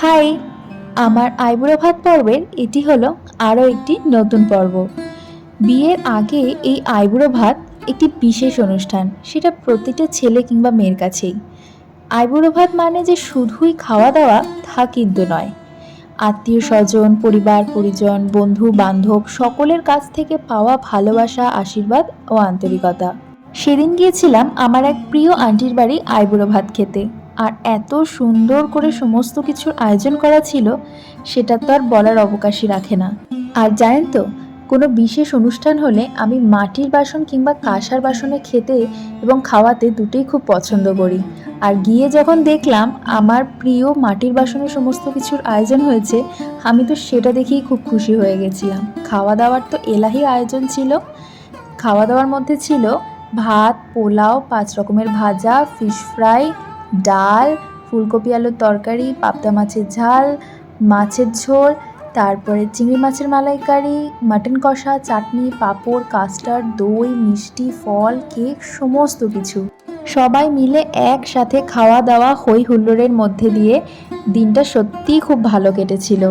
High, আমার আইবুড়ো ভাত পর্বের এটি হলো আরও একটি নতুন পর্ব। বিয়ের আগে এই আইবুড়ো ভাত একটি বিশেষ অনুষ্ঠান, সেটা প্রতিটা ছেলে কিংবা মেয়ের কাছেই। আইবুড়ো ভাত মানে যে শুধুই খাওয়া দাওয়া তা কিন্তু নয়। আত্মীয় স্বজন, পরিবার পরিজন, বন্ধু বান্ধব সকলের কাছ থেকে পাওয়া ভালোবাসা, আশীর্বাদ ও আন্তরিকতা। সেদিন গিয়েছিলাম আমার এক প্রিয় আন্টির বাড়ি আইবুড়ো ভাত খেতে। আর এত সুন্দর করে সমস্ত কিছুর আয়োজন করা ছিল, সেটা তো আর বলার অবকাশই রাখে না। আর জানেন তো, কোনো বিশেষ অনুষ্ঠান হলে আমি মাটির বাসন কিংবা কাঁসার বাসনে খেতে এবং খাওয়াতে দুটোই খুব পছন্দ করি। আর গিয়ে যখন দেখলাম আমার প্রিয় মাটির বাসনে সমস্ত কিছুর আয়োজন হয়েছে, আমি তো সেটা দেখেই খুব খুশি হয়ে গেছিলাম। খাওয়া দাওয়ার তো এলাহি আয়োজন ছিল। খাওয়া দাওয়ার মধ্যে ছিল ভাত, পোলাও, 5 রকমের ভাজা, ফিশ ফ্রাই, ডাল, ফুলকপি আলুর তরকারি, পাবদা মাছের ঝাল, মাছের ঝোল, তারপরে চিংড়ি মাছের মালাইকারি, মাটন কষা, চাটনি, পাঁপড়, কাস্টার্ড, দই, মিষ্টি, ফল, কেক, সমস্ত কিছু। সবাই মিলে একসাথে খাওয়া দাওয়া হই হুল্লোড়ের মধ্যে দিয়ে দিনটা সত্যিই খুব ভালো কেটেছিল।